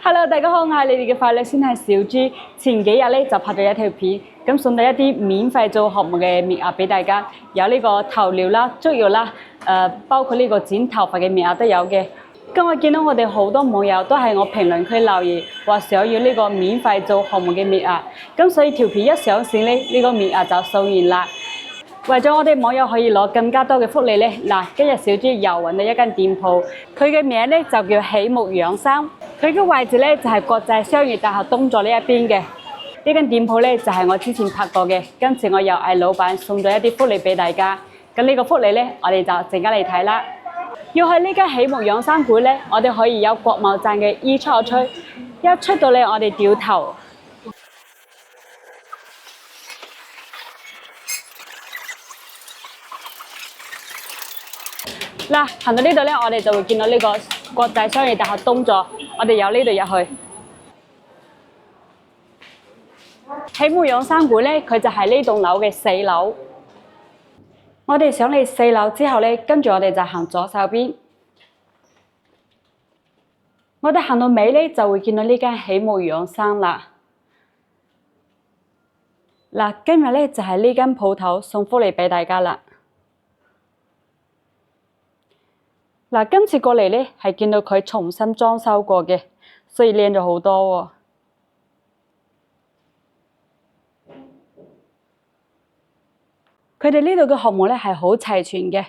Hello，大家好，我係你哋嘅快樂先係小豬。前幾日咧就拍咗一條片，咁送到一啲免費做項目嘅面額俾大家，有呢個頭療啦、足浴啦，包括呢個剪頭髮嘅面額都有嘅。咁我見到我哋好多網友都喺我評論區留言，話想要呢個免費做項目嘅面額，咁所以條片一上線咧，呢個面額就售完啦。為咗我哋網友可以攞更加多嘅福利咧，嗱，今日小豬又揾到一間店鋪，佢嘅名咧就叫喜木養生，佢嘅位置咧就係國際商業大學東座呢一邊嘅。呢間店鋪咧就係我之前拍過嘅，今次我又嗌老闆送咗一啲福利俾大家。咁呢個福利咧，我哋就陣間嚟睇啦。要去呢間喜木養生館咧，我哋可以有國貿站嘅 e-chao 區，一出到嚟我哋掉頭。嗱，行到呢度咧，我哋就會見到呢個國際商業大學東座，我哋由呢度入去。喜木養生館咧，佢就係呢棟樓嘅4樓。我哋上嚟4樓之後咧，跟住我哋就行左手邊。我哋行到尾咧，就會見到呢間喜木養生啦。嗱，今日咧就係呢間鋪頭送福利俾大家啦。嗱，今次過嚟咧係見到佢重新裝修過嘅，所以靚咗好多喎。佢哋呢度嘅項目咧係好齊全嘅。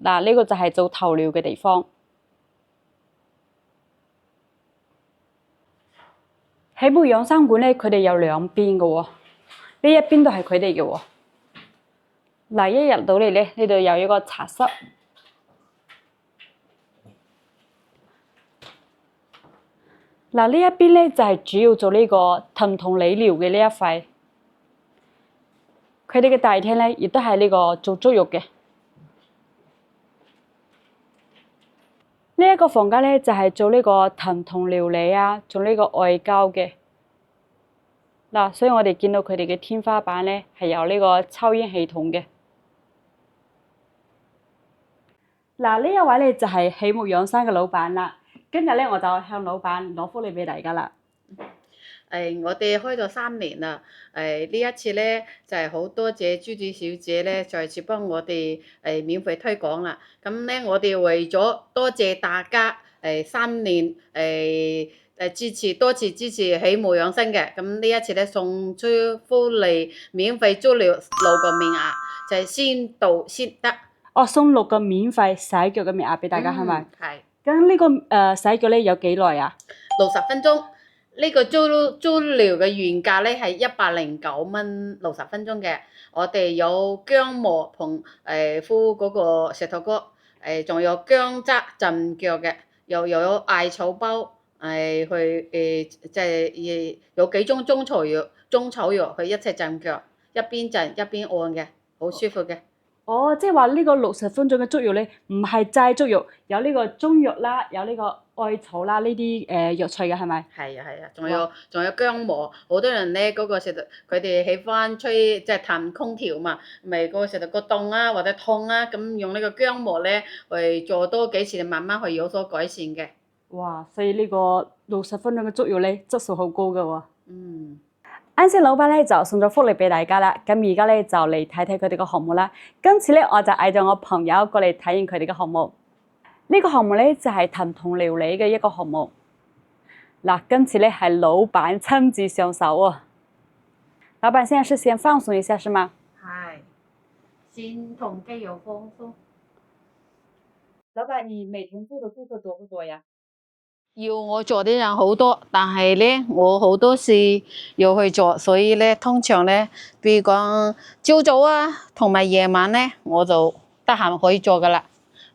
嗱，呢個就係做頭療嘅地方。喜木養生館咧，佢哋有兩邊嘅喎，呢一邊都係佢哋嘅喎。嗱，一入到嚟咧，呢度有一個茶室。嗱，呢一邊咧就係主要做呢個疼痛理療嘅呢一塊，佢哋嘅大廳咧亦都係呢個做足浴嘅。呢一個房間咧就係做呢個疼痛療理啊，做呢個外交嘅。嗱，所以我哋見到佢哋嘅天花板咧係有呢個抽煙系統嘅。嗱，呢一位咧就係喜木養生嘅老闆啦。今日咧我就向老闆攞福利俾大家啦。我哋開咗3年啦。呢一次咧就係好多謝朱子小姐咧，再次幫我哋免費推廣啦。咁咧我哋為咗多謝大家3年支持，多次支持喜木養生嘅。咁呢一次咧送出福利，免費足療6個面額，就係先到先得。哦，送6個免費洗腳嘅面額俾大家係咪？係。咁呢個洗腳咧有幾耐啊？60分鐘。呢個租療嘅原價咧係109蚊，60分鐘嘅。我哋有薑磨同敷嗰個石頭哥，仲有薑汁浸腳嘅，又有艾草包，去即係有幾種中草藥去一齊浸腳，一邊浸一邊按嘅，好舒服嘅。哦，即係話呢個60分鐘嘅足浴咧，唔係齋足浴，有呢個中藥啦，有呢個艾草啦，呢啲藥材嘅係咪？係啊，仲有薑磨，好多人咧嗰個石頭，佢哋喜歡吹即係嘆空調嘛，咪個石頭個凍啊或者痛啊，咁用呢個薑磨咧去做多幾次，慢慢去有所改善嘅。哇！所以呢個60分鐘嘅足浴咧，質素好高㗎喎。嗯。啱先老闆咧就送咗福利俾大家啦，咁而家咧就嚟睇睇佢哋個項目啦。今次咧我就嗌咗我朋友過嚟體驗佢哋嘅項目。呢個項目咧就係疼痛療理嘅一個項目。嗱，今次咧係老闆親自上手啊。老闆現在是先放鬆一下是嗎？係，先同肌肉放鬆。老闆，你每天做的顧客多不多呀？要我做啲人好多，但係咧我好多事要去做，所以咧通常咧，比如講朝早啊，同埋夜晚咧，我就得閒可以做噶啦。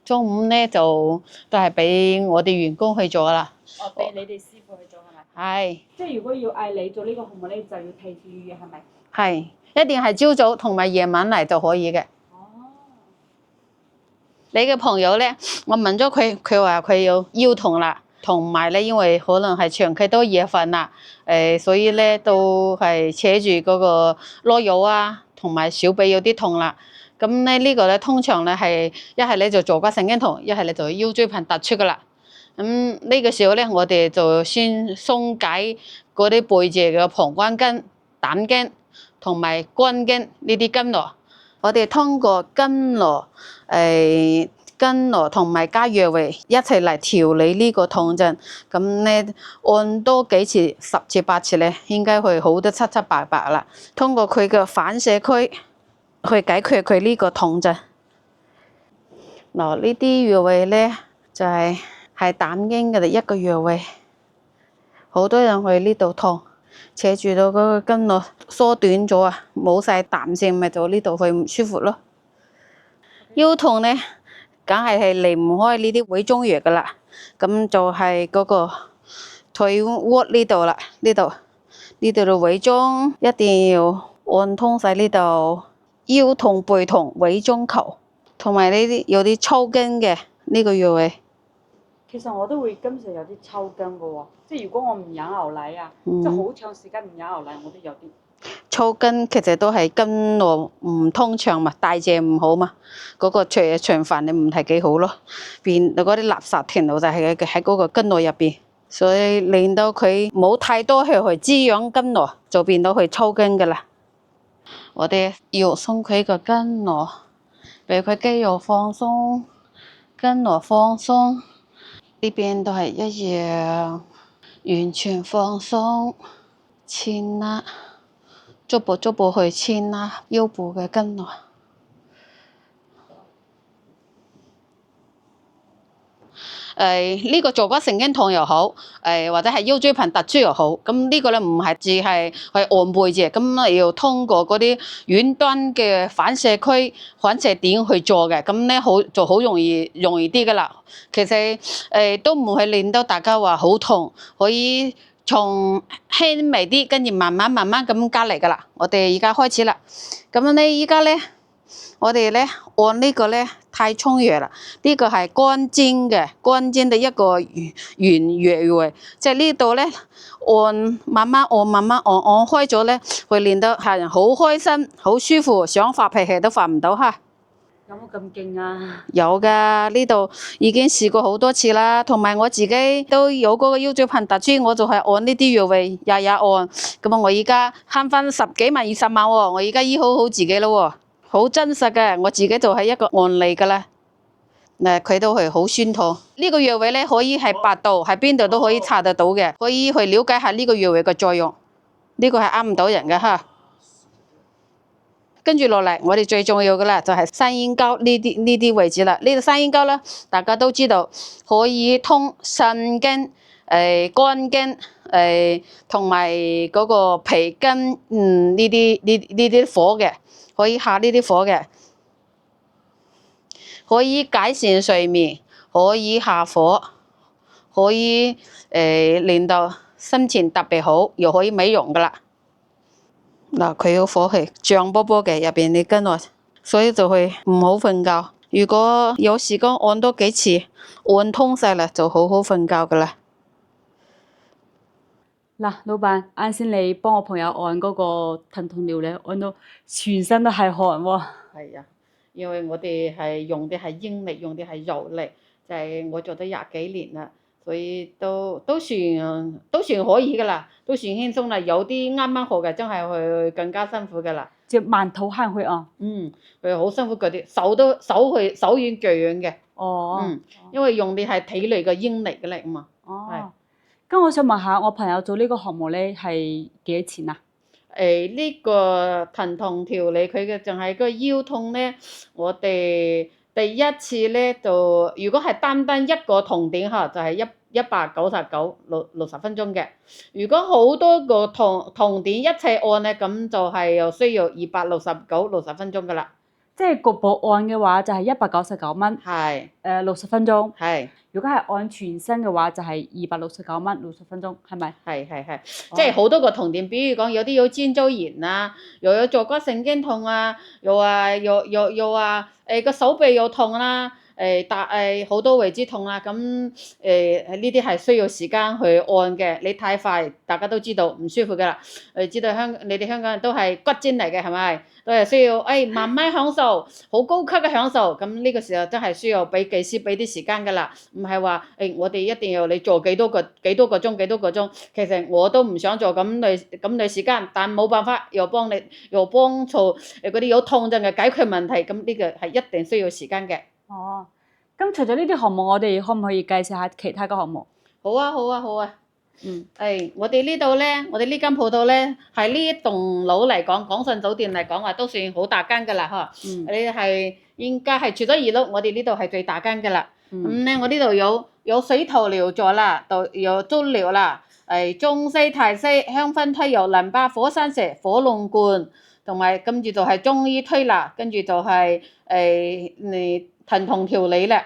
中午咧就都係俾我哋員工去做啦。哦，俾你哋師傅去做係咪？係。即係如果要嗌你做呢個項目咧，就要提前預約係咪？係，一定係朝早同埋夜晚嚟就可以嘅。哦。你嘅朋友咧，我問咗佢，佢話佢有腰痛啦。同埋咧，因為可能係長期都夜瞓啦，所以咧都係扯住嗰個囉柚啊，同埋小臂有啲痛啦。咁咧呢個咧通常咧係一係咧就坐骨神經痛，一係咧就腰椎盤突出噶啦。呢個時候咧，我哋就先鬆解嗰啲背脊嘅膀胱經、膽經同埋肝經呢啲經絡。我哋通過經絡同埋加穴位一齊嚟調理呢個痛症。咁咧按多幾次，10次8次咧，應該會好得七七八八啦。通過佢嘅反射區去解決佢呢個痛症。嗱，呢啲穴位咧就係膽經嘅一個穴位，好多人去呢度痛，扯住到嗰個經絡縮短咗啊，冇晒彈性，咪就呢度去唔舒服咯。腰痛咧，梗係離唔開呢啲委中穴噶啦，咁就係嗰個腿窩呢度啦，呢度嘅委中一定要按通晒呢度，腰痛背痛委中求，同埋呢啲有啲抽筋嘅呢個穴位。其實我都會經常有啲抽筋嘅喎，即係如果我唔飲牛奶啊，即係好長時間唔飲牛奶，我都有啲抽筋。其實都係經絡唔通暢嘛，大隻唔好嘛，嗰個循環你唔係幾好咯，變到嗰啲垃圾停留就係喺嗰個經絡入邊，所以令到佢冇太多血去滋養經絡，就變到佢抽筋噶啦。我哋要鬆佢個經絡，俾佢肌肉放鬆，經絡放鬆。呢邊都係一樣，完全放鬆，牽拉，逐步去牽拉腰部嘅經絡。呢個坐骨神經痛又好，或者係腰椎盤突出又好，咁呢個咧唔係只係去按背脊，咁要通過嗰啲遠端嘅反射區、反射點去做嘅，咁咧就好容易啲噶啦。其實都唔會令到大家話好痛，可以從輕微啲，跟住慢慢咁加嚟噶啦。我哋而家開始啦，咁樣咧依家咧。我哋咧按呢個咧太衝穴啦，呢個係肝經嘅一個原穴位，即係呢度咧慢慢按開咗咧，會令到客人好開心、好舒服，想發脾氣都發唔到哈。有冇咁勁啊？有噶，呢度已經試過好多次啦，同埋我自己都有嗰個腰椎盤突出，我就係按呢啲穴位，日按，咁啊我而家慳翻10幾萬、20萬喎，我而家醫好自己咯喎。好真實嘅，我自己就係一個案例噶啦。佢都係好酸痛。呢個穴位咧可以係百度，喺邊度都可以查得到嘅，可以去了解下呢個穴位嘅作用。呢個係呃唔到人嘅哈。跟住落嚟，我哋最重要嘅啦，就係三陰交呢啲位置啦。呢個三陰交咧，大家都知道可以通腎經、肝經、同埋嗰個脾經，呢啲火嘅。可以下呢啲火嘅，可以改善睡眠，可以下火，可以令到心情特別好，又可以美容噶啦。嗱，佢個火係脹波波嘅，入邊你跟落，所以就會唔好瞓覺。如果有時間按多幾次，按通晒啦，就好好瞓覺噶啦。嗱，老闆，啱先你幫我朋友按嗰個疼痛療咧，按到全身都係汗喎。係啊，因為我哋係用啲係陰力，用啲係柔力，就係我做咗20幾年啦，所以都算可以噶啦，都算輕鬆啦。有啲啱啱學嘅，真係會更加辛苦噶啦。即係慢土行去啊。佢好辛苦嗰啲，手軟腳軟嘅。哦。因為用啲係體內嘅陰力嘅力嘛。哦。咁我想問下，我朋友做呢個項目咧係幾多錢啊？呢個疼痛調理佢嘅淨係個腰痛咧，我哋第一次咧就如果係單一個痛點嚇，就係199 60分鐘嘅。如果好多個痛點一齊按咧，咁就係又需要269 60分鐘噶啦。即係局部按嘅話就係199蚊。係。60分鐘。係。如果係按全身嘅話，就係269蚊60分鐘，係咪？係，即係好多個痛點，比如講有啲有肩周炎啊，又有坐骨神經痛啊，又話個手臂又痛啦，好多位置痛啦，咁呢啲係需要時間去按嘅，你太快大家都知道唔舒服噶啦。知道你哋香港人都係骨精嚟嘅係咪？都係需要慢慢享受，好高級嘅享受。咁呢個時候真係需要俾技師俾啲時間㗎啦，唔係話我哋一定要你做幾多個鐘。其實我都唔想做咁耐時間，但冇辦法又幫助嗰啲有痛症嘅解決問題。咁呢個係一定需要時間嘅。哦，咁除咗呢啲項目，我哋可唔可以介紹下其他嘅項目？好啊。我哋呢度咧，我哋呢間鋪頭咧，係呢一棟樓嚟講，廣信酒店嚟講話都算好大間㗎啦，嗬。你係應該係除咗二樓，我哋呢度係最大間㗎啦。咁咧，我呢度有水頭療座啦，有足療啦，中西泰西香薰推油淋巴火山石火龍貫，同埋跟住就係中醫推拿，跟住就係疼痛調理啦，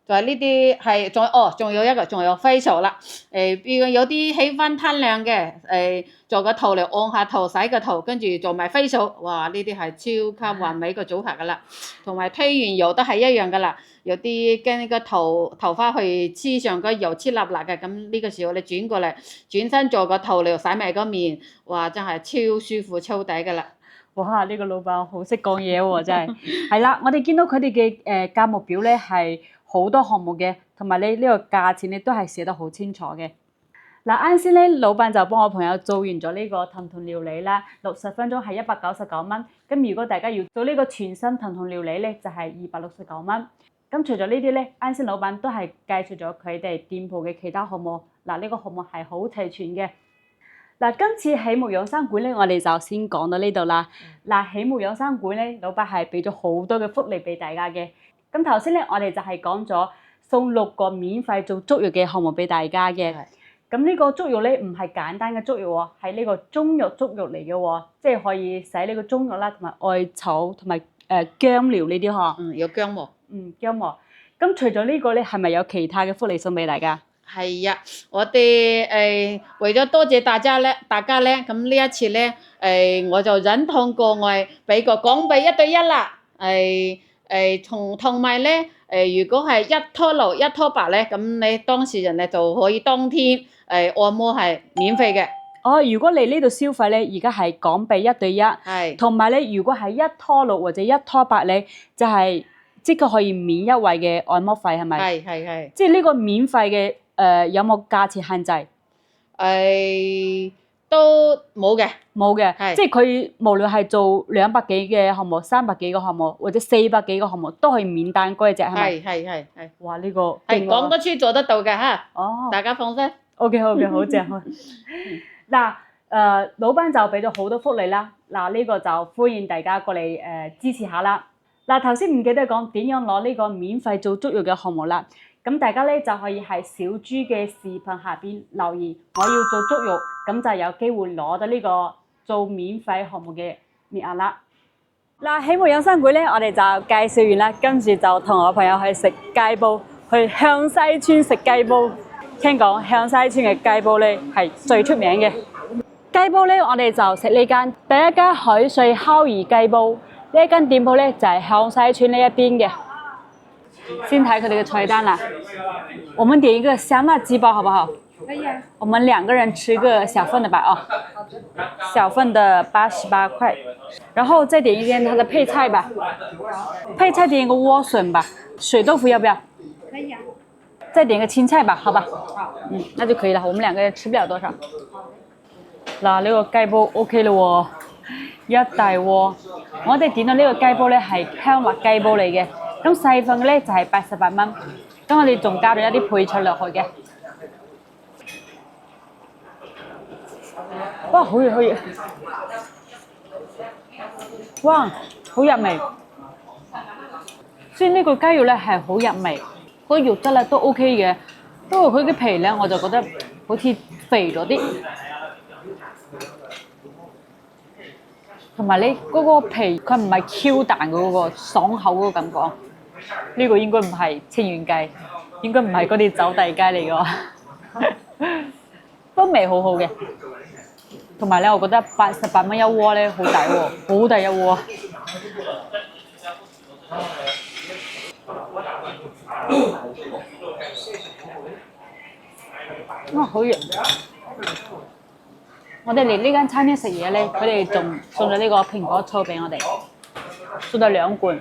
就係呢啲係仲有一個仲有facial啦，如果有啲喜歡貪靚嘅，做個頭嚟按下頭洗個頭，跟住做埋facial，哇！呢啲係超級完美個組合噶啦，同埋推完油都係一樣噶啦，有啲驚個頭髮去黐上個油黐立立嘅，咁呢個時候你轉過嚟轉身做個頭嚟洗埋個面，哇！真係超舒服超抵噶啦。哇！呢個老闆好識講嘢喎，真係。係啦，我哋見到佢哋嘅價目表咧係好多項目嘅，同埋你呢個價錢咧都係寫得好清楚嘅。嗱，啱先咧，老闆就幫我朋友做完咗呢個疼痛料理啦，60分鐘係199蚊。咁如果大家要做呢個全身疼痛料理咧，就係269蚊。咁除咗呢啲咧，啱先老闆都係介紹咗佢哋店鋪嘅其他項目。嗱，呢個項目係好齊全嘅。嗱，今次喜沐養生館咧，我哋就先講到呢度啦。嗱，喜沐養生館咧，老闆係俾咗好多嘅福利俾大家嘅。咁頭先咧，我哋就係講咗送6個免費做足浴嘅項目俾大家嘅。咁呢個足浴咧唔係簡單嘅足浴喎，係呢個中藥足浴嚟嘅喎，即係可以洗呢個中藥啦，同埋艾草同埋薑療呢啲嗬。有薑毛。薑毛。咁除咗呢個咧，係咪有其他嘅福利送俾大家？係啊，我哋為咗多謝大家咧，咁呢一次咧，我就忍痛過外俾個港幣1對1啦，同埋咧，如果係一拖六一拖八咧，咁你當事人咧就可以當天按摩係免費嘅。哦，如果你呢度消費咧，而家係港幣1對1，係，同埋咧，如果係一拖六或者一拖八咧，就係即刻可以免一位嘅按摩費，係咪？係。即係呢個免費嘅。有冇價錢限制？都冇嘅，即係佢無論係做200幾嘅項目、300幾個項目或者400幾個項目，都可以免單嗰隻，係咪？係。哇！呢個係講得出做得到嘅嚇。哦，大家放心。OK，好正。嗱，老闆就俾咗好多福利啦。嗱，呢個就歡迎大家過嚟支持下啦。嗱，頭先唔記得講點樣攞呢個免費做足浴嘅項目啦。咁大家咧就可以喺小豬嘅視頻下邊留言，我要做足浴，咁就有機會攞到呢個做免費項目嘅名額啦。嗱，喜沐養生館咧，我哋就介紹完啦，跟住就同我朋友去食雞煲，去向西村食雞煲。聽講向西村嘅雞煲咧係最出名嘅。雞煲咧，我哋就食呢間第一間海水烤魚雞煲，呢一間店鋪咧就係向西村呢一邊嘅。先睇佢哋嘅菜單啦，我們點一個香辣雞煲好不好？可以啊。我們2個人吃個小份的吧，哦。好的。小份的88塊，然後再點一點它的配菜吧。配菜點一個萵筍吧，水豆腐要不要？可以啊。再點一個青菜吧，好吧。好。那就可以了。我們2個人吃不了多少。嗱，呢個雞煲 OK 啦喎，一大鍋。我哋點到呢個雞煲咧係香辣雞煲嚟嘅。咁細份嘅咧就係88蚊，咁我哋仲加咗一啲配菜落去嘅。哇，好熱！哇，好入味。所以呢個雞肉咧係好入味，個肉質咧都 OK 嘅，不過佢嘅皮咧我就覺得好似肥咗啲。同埋你嗰個皮佢唔係 Q 彈嘅嗰個爽口嗰個感覺。呢個應該唔係清遠雞，應該唔係嗰啲走地雞嚟嘅，都味好好嘅。同埋咧，我覺得88蚊一鍋咧好抵喎，好抵一鍋。哇，好熱！我哋嚟呢間餐廳食嘢咧，佢哋仲送咗呢個蘋果醋俾我哋，送咗2罐。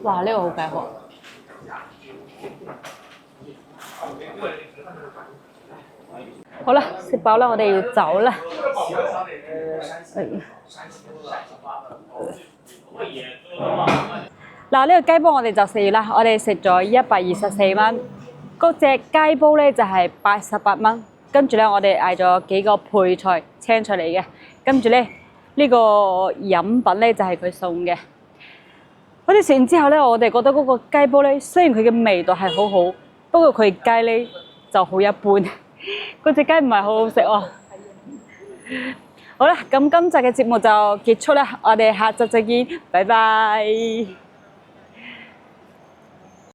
哇！呢個好解渴。好啦，食飽啦，我哋要走啦。嗱，呢個雞煲我哋就食完啦，我哋食咗124蚊，嗰隻雞煲咧就係88蚊，跟住咧我哋嗌咗幾個配菜青菜嚟嘅，跟住咧呢個飲品咧就係佢送嘅。我哋食完之後咧，我哋覺得嗰個雞煲咧，雖然佢嘅味道係好好，不過佢雞咧就好一般，嗰隻雞唔係好好食哦。好啦，咁今集嘅節目就結束啦，我哋下集再見，拜拜。